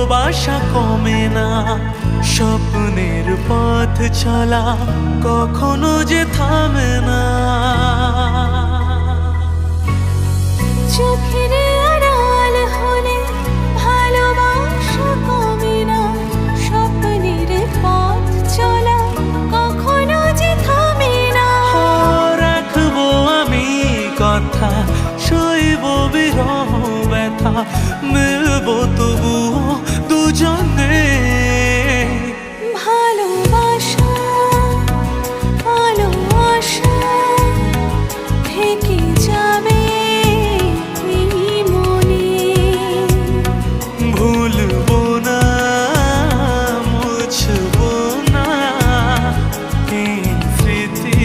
ভালোবাসা কমে না, স্বপ্নের পথ চলা কখনো যে থামে না। চোখের আড়াল হলে ভালোবাসা কমে না, স্বপ্নের পথ চলা কখনো যে থামে না। রাখবো আমি কথা, সইব বিরহ ব্যথা, মিলবো তবুও দুজনে। ভালোবাসা ভালোবাসা থেকে যাবে এই মনে, ভুলবো না, মুছবো না এই স্মৃতি,